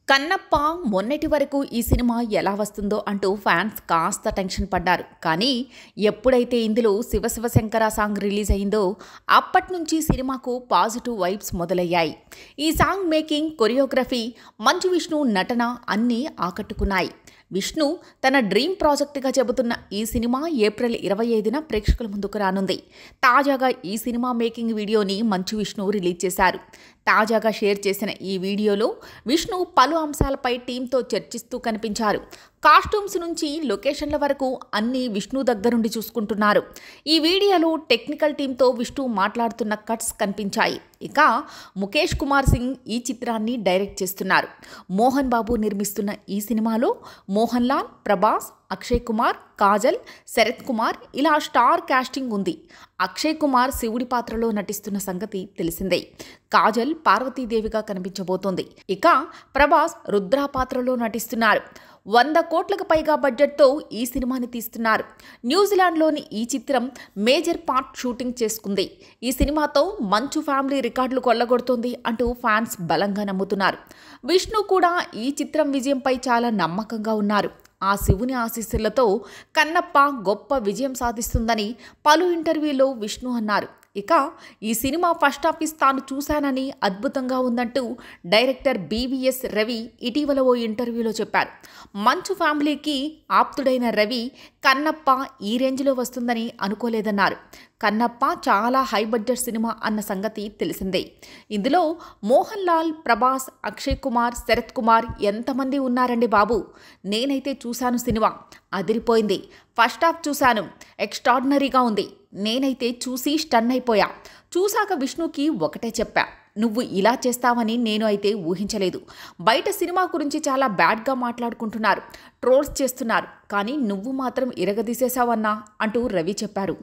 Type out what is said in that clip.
కన్నప్ప మొన్నటి వరకు ఈ సినిమా ఎలా వస్తుందో అంటూ ఫ్యాన్స్ కాస్త టెన్షన్ పడ్డారు. కానీ ఎప్పుడైతే ఇందులో శివశివశంకర సాంగ్ రిలీజ్ అయిందో అప్పటి నుంచి సినిమాకు పాజిటివ్ వైబ్స్ మొదలయ్యాయి. ఈ song making, choreography, Manchu Vishnu నటన అన్నీ ఆకట్టుకున్నాయి. విష్ణు తన డ్రీమ్ ప్రాజెక్టుగా చెబుతున్న ఈ సినిమా ఏప్రిల్ 25న ప్రేక్షకుల ముందుకు రానుంది. తాజాగా ఈ సినిమా మేకింగ్ వీడియోని మంచు విష్ణు రిలీజ్ చేశారు. తాజాగా షేర్ చేసిన ఈ వీడియోలో విష్ణు పలు అంశాలపై టీంతో చర్చిస్తూ కనిపించారు. కాస్ట్యూమ్స్ నుంచి లొకేషన్ల వరకు అన్నీ విష్ణు దగ్గరుండి చూసుకుంటున్నారు. ఈ వీడియోలో టెక్నికల్ టీంతో విష్ణు మాట్లాడుతున్న కట్స్ కనిపించాయి. ఇక ముఖేష్ కుమార్ సింగ్ ఈ చిత్రాన్ని డైరెక్ట్ చేస్తున్నారు. మోహన్ బాబు నిర్మిస్తున్న ఈ సినిమాలో మోహన్ లాల్, ప్రభాస్, అక్షయ్ కుమార్, కాజల్, శరత్ కుమార్ ఇలా స్టార్ కాస్టింగ్ ఉంది. అక్షయ్ కుమార్ శివుడి పాత్రలో నటిస్తున్న సంగతి తెలిసిందే. కాజల్ పార్వతీదేవిగా కనిపించబోతోంది. ఇక ప్రభాస్ రుద్ర పాత్రలో నటిస్తున్నారు. 100 కోట్లకు పైగా బడ్జెట్తో ఈ సినిమాని తీస్తున్నారు. న్యూజిలాండ్లోని ఈ చిత్రం మేజర్ పార్ట్ షూటింగ్ చేసుకుంది. ఈ సినిమాతో మంచు ఫ్యామిలీ రికార్డులు కొల్లగొడుతోంది అంటూ ఫ్యాన్స్ బలంగా నమ్ముతున్నారు. విష్ణు కూడా ఈ చిత్రం విజయంపై చాలా నమ్మకంగా ఉన్నారు. ఆ శివుని ఆశీస్సులతో కన్నప్ప గొప్ప విజయం సాధిస్తుందని పలు ఇంటర్వ్యూలో విష్ణు అన్నారు. ఇక ఈ సినిమా ఫస్ట్ హాఫ్ తాను చూశానని అద్భుతంగా ఉందంటూ డైరెక్టర్ బీవీఎస్ రవి ఇటీవల ఓ ఇంటర్వ్యూలో చెప్పారు. మంచు ఫ్యామిలీకి ఆప్తుడైన రవి కన్నప్ప ఈ రేంజ్లో వస్తుందని అనుకోలేదన్నారు. కన్నప్ప చాలా హై బడ్జెట్ సినిమా అన్న సంగతి తెలిసిందే. ఇందులో మోహన్ లాల్, ప్రభాస్, అక్షయ్ కుమార్, శరత్ కుమార్ ఎంతమంది ఉన్నారండి బాబు. నేనైతే చూశాను, సినిమా అదిరిపోయింది. ఫస్ట్ హాఫ్ చూశాను, ఎక్స్ట్రాడినరీగా ఉంది. నేనైతే చూసి స్టన్ అయిపోయా. చూశాక విష్ణుకి ఒకటే చెప్పా, నువ్వు ఇలా చేస్తావని నేను అయితే ఊహించలేదు. బయట సినిమా గురించి చాలా బ్యాడ్గా మాట్లాడుకుంటున్నారు, ట్రోల్స్ చేస్తున్నారు, కానీ నువ్వు మాత్రం ఇరగదీసేశావన్నా అంటూ రవి చెప్పారు.